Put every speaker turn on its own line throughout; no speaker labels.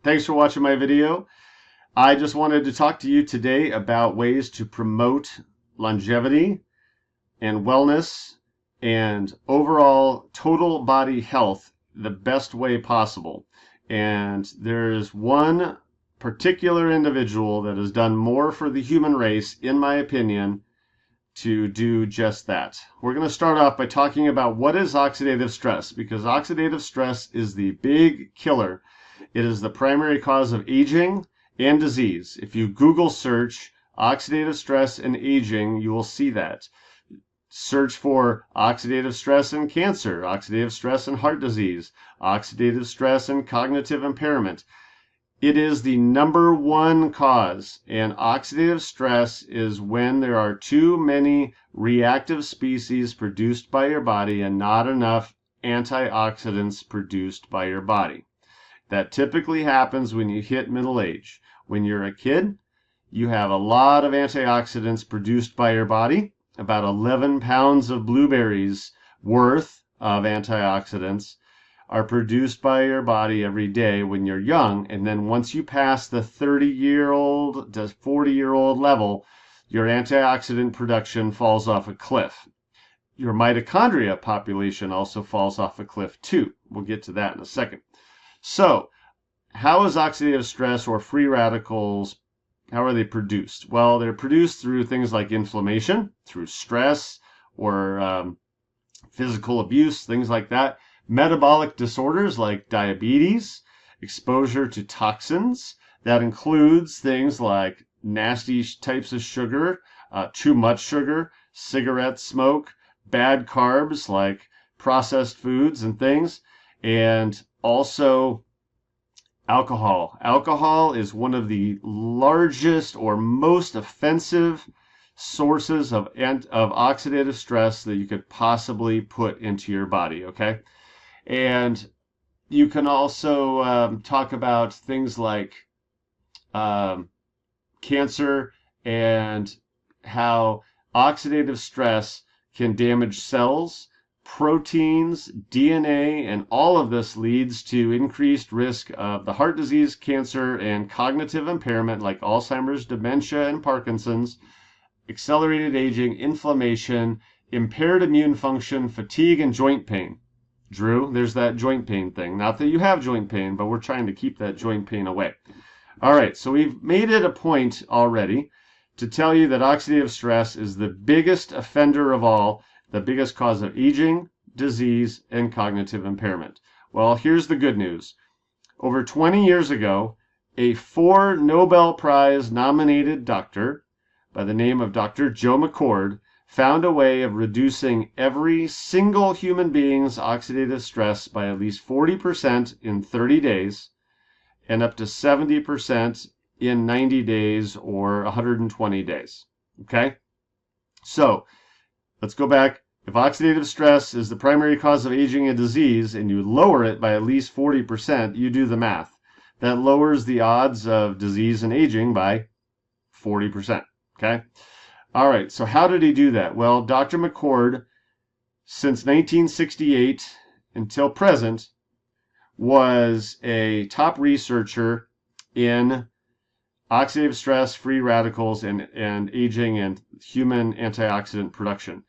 Thanks for watching my video. I just wanted to talk to you today about ways to promote longevity and wellness and overall total body health the best way possible. And there's one particular individual that has done more for the human race, in my opinion, to do just that. We're going to start off by talking about what is oxidative stress, because oxidative stress is the big killer. It is the primary cause of aging and disease. If you Google search oxidative stress and aging, you will see that. Search for oxidative stress and cancer, oxidative stress and heart disease, oxidative stress and cognitive impairment. It is the #1 cause, and oxidative stress is when there are too many reactive species produced by your body and not enough antioxidants produced by your body. That typically happens when you hit middle age. When you're a kid, you have a lot of antioxidants produced by your body, about 11 pounds of blueberries worth of antioxidants are produced by your body every day when you're young, and then once you pass the 30-year-old to 40-year-old level, your antioxidant production falls off a cliff. Your mitochondria population also falls off a cliff too. We'll get to that in a second. So, how is oxidative stress or free radicals, how are they produced? Well, they're produced through things like inflammation, through stress, or physical abuse, things like that. Metabolic disorders like diabetes, exposure to toxins, that includes things like nasty types of sugar, too much sugar, cigarette smoke, bad carbs like processed foods and things, and also alcohol. Alcohol is one of the largest or most offensive sources of oxidative stress that you could possibly put into your body, okay? And you can also talk about things like cancer and how oxidative stress can damage cells, proteins, DNA, and all of this leads to increased risk of the heart disease, cancer, and cognitive impairment like Alzheimer's, dementia, and Parkinson's, accelerated aging, inflammation, impaired immune function, fatigue, and joint pain. Drew, there's that joint pain thing. Not that you have joint pain, but we're trying to keep that joint pain away. All right, so we've made it a point already to tell you that oxidative stress is the biggest offender of all, the biggest cause of aging, disease, and cognitive impairment. Well, here's the good news. Over 20 years ago, a 4 Nobel Prize nominated doctor by the name of Dr. Joe McCord found a way of reducing every single human being's oxidative stress by at least 40% in 30 days and up to 70% in 90 days or 120 days. Okay? So, let's go back. If oxidative stress is the primary cause of aging and disease and you lower it by at least 40%, you do the math. That lowers the odds of disease and aging by 40%. Okay? All right, so how did he do that? Well, Dr. McCord, since 1968 until present, was a top researcher in oxidative stress, free radicals, and aging and human antioxidant production.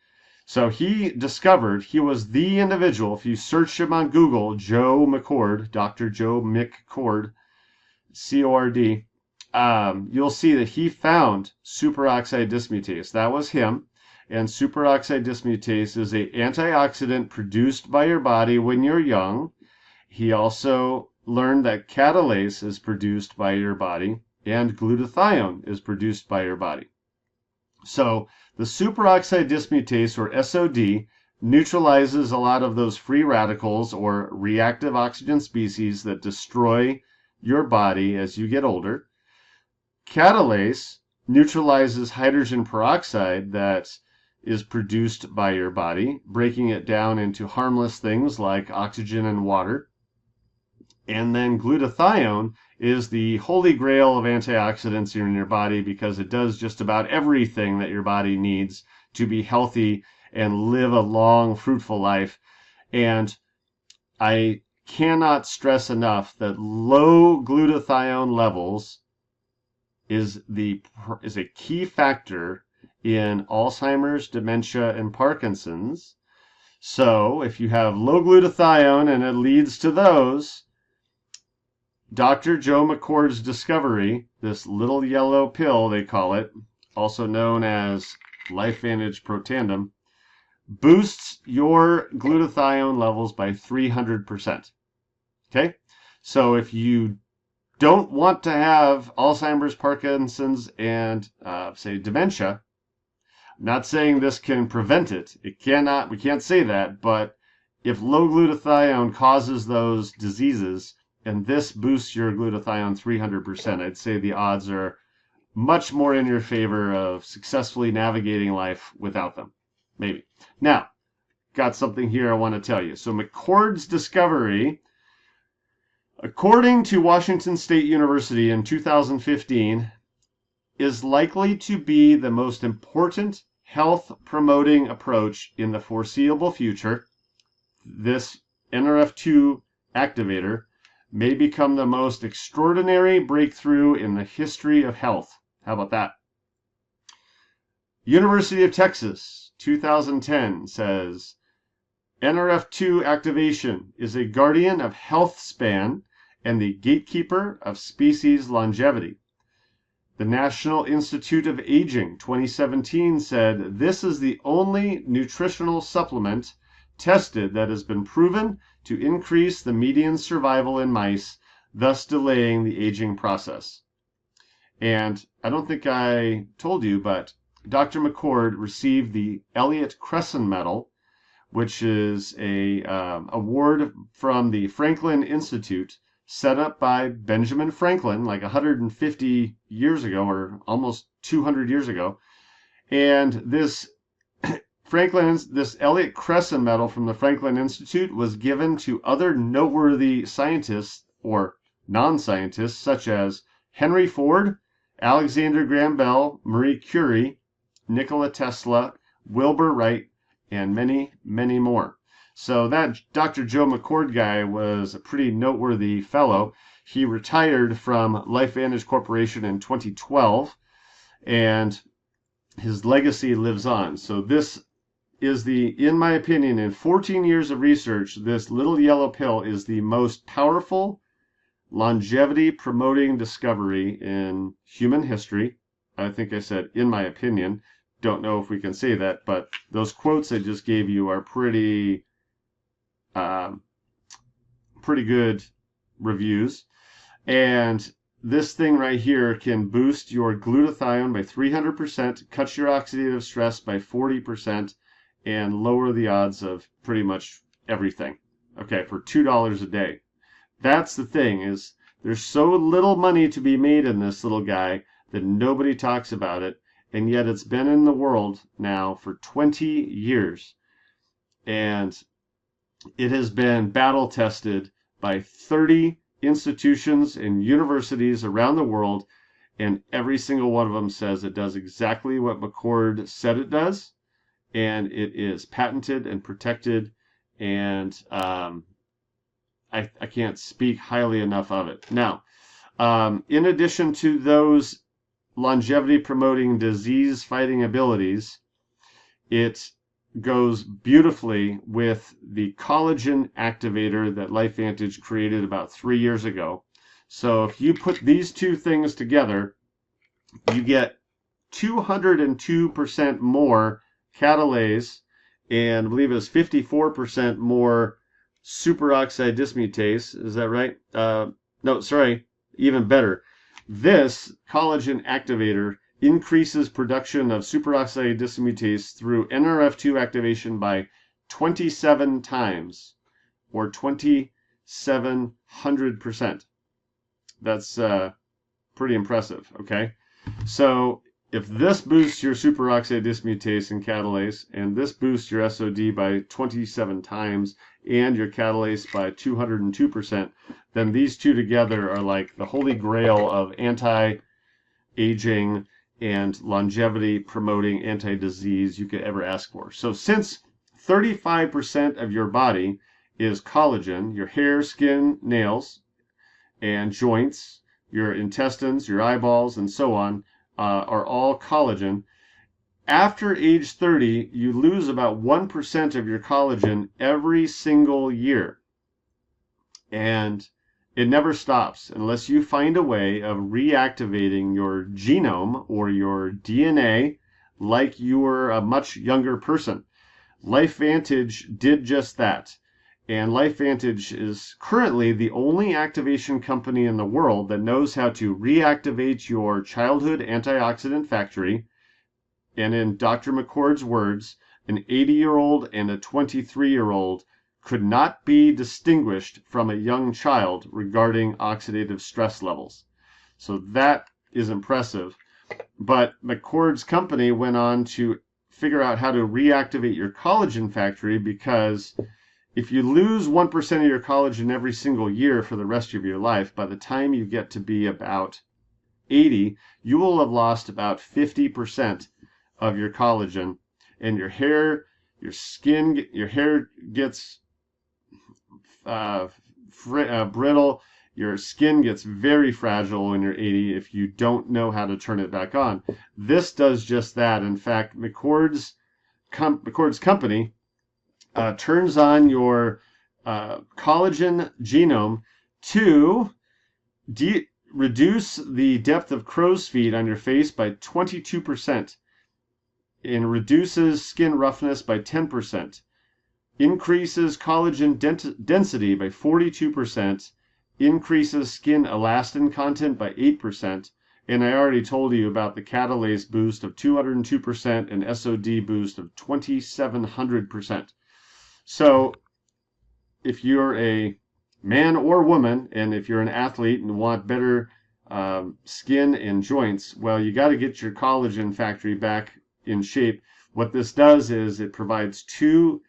So he discovered, he was the individual, if you search him on Google, Joe McCord, Dr. Joe McCord, C-O-R-D, you'll see that he found superoxide dismutase. That was him. And superoxide dismutase is an antioxidant produced by your body when you're young. He also learned that catalase is produced by your body and glutathione is produced by your body. So the superoxide dismutase, or SOD, neutralizes a lot of those free radicals or reactive oxygen species that destroy your body as you get older. Catalase neutralizes hydrogen peroxide that is produced by your body, breaking it down into harmless things like oxygen and water. And then glutathione is the holy grail of antioxidants in your body because it does just about everything that your body needs to be healthy and live a long, fruitful life. And I cannot stress enough that low glutathione levels is a key factor in Alzheimer's, dementia, and Parkinson's. So if you have low glutathione and it leads to those, Dr. Joe McCord's discovery, this little yellow pill they call it, also known as LifeVantage Protandim, boosts your glutathione levels by 300%. Okay? So if you don't want to have Alzheimer's, Parkinson's, and say dementia, I'm not saying this can prevent it. It cannot, we can't say that, but if low glutathione causes those diseases and this boosts your glutathione 300%, I'd say the odds are much more in your favor of successfully navigating life without them. Maybe. Now, got something here I want to tell you. So McCord's discovery, according to Washington State University in 2015, is likely to be the most important health-promoting approach in the foreseeable future. This NRF2 activator may become the most extraordinary breakthrough in the history of health. How about that? University of Texas, 2010, says, NRF2 activation is a guardian of health span and the gatekeeper of species longevity. The National Institute of Aging, 2017, said this is the only nutritional supplement tested that has been proven to increase the median survival in mice, thus delaying the aging process. And I don't think I told you, but Dr. McCord received the Elliott Cresson Medal, which is a award from the Franklin Institute, set up by Benjamin Franklin like 150 years ago, or almost 200 years ago. And this this Elliott Cresson Medal from the Franklin Institute was given to other noteworthy scientists or non-scientists such as Henry Ford, Alexander Graham Bell, Marie Curie, Nikola Tesla, Wilbur Wright, and many, many more. So that Dr. Joe McCord guy was a pretty noteworthy fellow. He retired from LifeVantage Corporation in 2012, and his legacy lives on. So this is in my opinion, in 14 years of research, this little yellow pill is the most powerful longevity promoting discovery in human history. I think I said, in my opinion. Don't know if we can say that, but those quotes I just gave you are pretty good reviews. And this thing right here can boost your glutathione by 300%, cut your oxidative stress by 40%, and lower the odds of pretty much everything. Okay, for $2 a day. That's the thing, is there's so little money to be made in this little guy that nobody talks about it, and yet it's been in the world now for 20 years. And it has been battle tested by 30 institutions and universities around the world, and every single one of them says it does exactly what McCord said it does, and it is patented and protected, and I can't speak highly enough of it. Now, in addition to those longevity promoting disease fighting abilities, it goes beautifully with the collagen activator that LifeVantage created about 3 years ago. So if you put these two things together, you get 202% more catalase, and I believe it's 54% more superoxide dismutase. Is that right? No, sorry, even better. This collagen activator increases production of superoxide dismutase through NRF2 activation by 27 times, or 2,700%. That's pretty impressive, okay? So if this boosts your superoxide dismutase and catalase, and this boosts your SOD by 27 times, and your catalase by 202%, then these two together are like the holy grail of anti-aging and longevity promoting anti-disease you could ever ask for. So since 35% of your body is collagen. Your hair, skin, nails, and joints, your intestines, your eyeballs, and so on, are all collagen. After age 30, you lose about 1% of your collagen every single year. And it never stops unless you find a way of reactivating your genome or your DNA like you were a much younger person. LifeVantage did just that. And LifeVantage is currently the only activation company in the world that knows how to reactivate your childhood antioxidant factory. And in Dr. McCord's words, an 80-year-old and a 23-year-old could not be distinguished from a young child regarding oxidative stress levels. So that is impressive. But McCord's company went on to figure out how to reactivate your collagen factory, because if you lose 1% of your collagen every single year for the rest of your life, by the time you get to be about 80, you will have lost about 50% of your collagen, and your hair, your skin, your hair gets brittle. Your skin gets very fragile when you're 80 if you don't know how to turn it back on. This does just that. In fact, McCord's company turns on your collagen genome to reduce the depth of crow's feet on your face by 22%, and reduces skin roughness by 10%, increases collagen density by 42%, increases skin elastin content by 8%, and I already told you about the catalase boost of 202% and SOD boost of 2700%. So if you're a man or woman, and if you're an athlete and want better skin and joints, well, you got to get your collagen factory back in shape. What this does is it provides two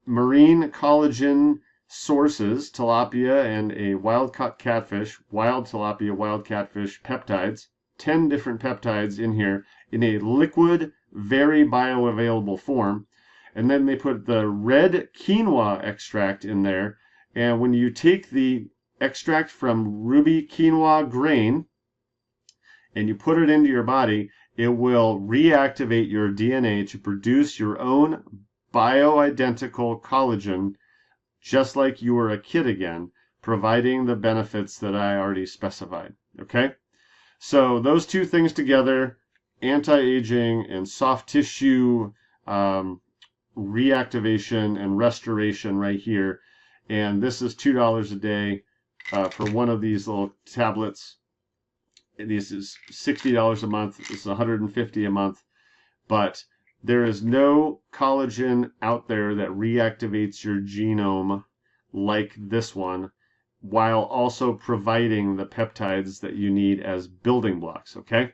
marine collagen sources, tilapia and a wild-caught catfish, wild tilapia, wild catfish peptides, 10 different peptides in here in a liquid, very bioavailable form. And then they put the red quinoa extract in there. And when you take the extract from ruby quinoa grain and you put it into your body, it will reactivate your DNA to produce your own bioidentical collagen, just like you were a kid again, providing the benefits that I already specified. Okay? So those two things together, anti-aging and soft tissue reactivation and restoration right here. And this is $2 a day for one of these little tablets. This is $60 a month. This is $150 a month. But there is no collagen out there that reactivates your genome like this one, while also providing the peptides that you need as building blocks, okay?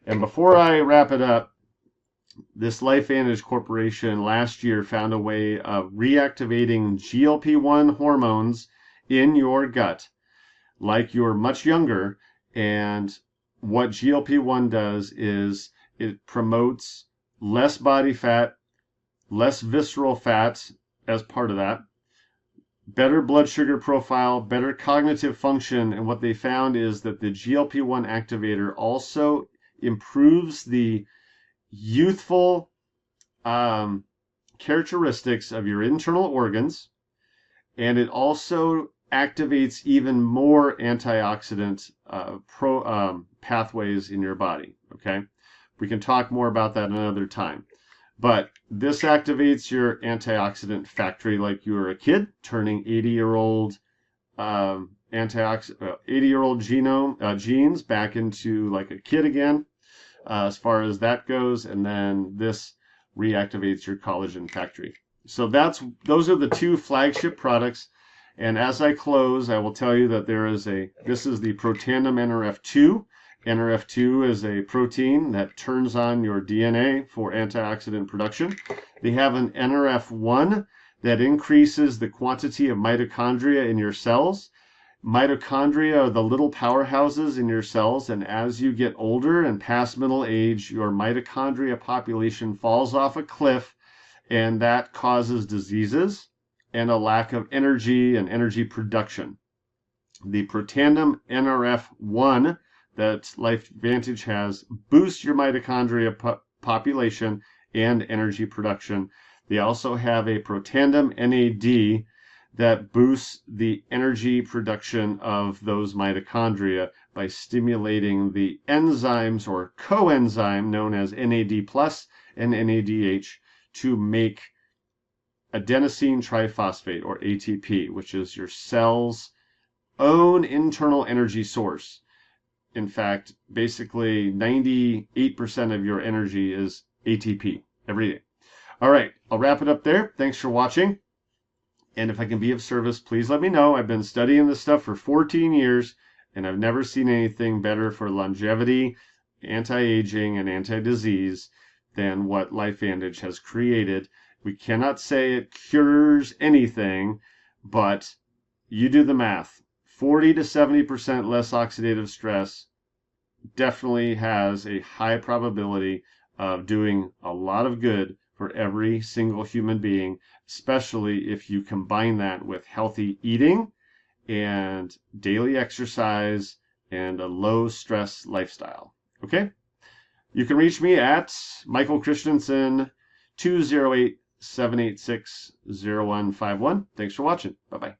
And before I wrap it up, this LifeVantage Corporation last year found a way of reactivating GLP-1 hormones in your gut like you're much younger. And what GLP-1 does is it promotes less body fat, less visceral fat as part of that, better blood sugar profile, better cognitive function. And what they found is that the GLP-1 activator also improves the youthful characteristics of your internal organs, and it also activates even more antioxidant pathways in your body. Okay, we can talk more about that another time. But this activates your antioxidant factory like you were a kid, turning 80-year-old 80-year-old genes back into like a kid again, as far as that goes. And then this reactivates your collagen factory. So those are the two flagship products. And as I close, I will tell you that this is the Protandim NRF2. NRF2 is a protein that turns on your DNA for antioxidant production. They have an NRF1 that increases the quantity of mitochondria in your cells. Mitochondria are the little powerhouses in your cells, and as you get older and past middle age, your mitochondria population falls off a cliff, and that causes diseases and a lack of energy and energy production. The Protandim NRF2 that LifeVantage has boosts your mitochondria population and energy production. They also have a Protandim NAD that boosts the energy production of those mitochondria by stimulating the enzymes or coenzyme known as NAD plus and NADH to make adenosine triphosphate, or ATP, which is your cell's own internal energy source. In fact, basically 98% of your energy is ATP every day. All right, I'll wrap it up there. Thanks for watching. And if I can be of service, please let me know. I've been studying this stuff for 14 years, and I've never seen anything better for longevity, anti-aging, and anti-disease than what LifeVantage has created. We cannot say it cures anything, but you do the math. 40 to 70% less oxidative stress definitely has a high probability of doing a lot of good for every single human being, especially if you combine that with healthy eating and daily exercise and a low stress lifestyle. Okay? You can reach me at Michael Christensen, 208-786-0151. Thanks for watching. Bye-bye.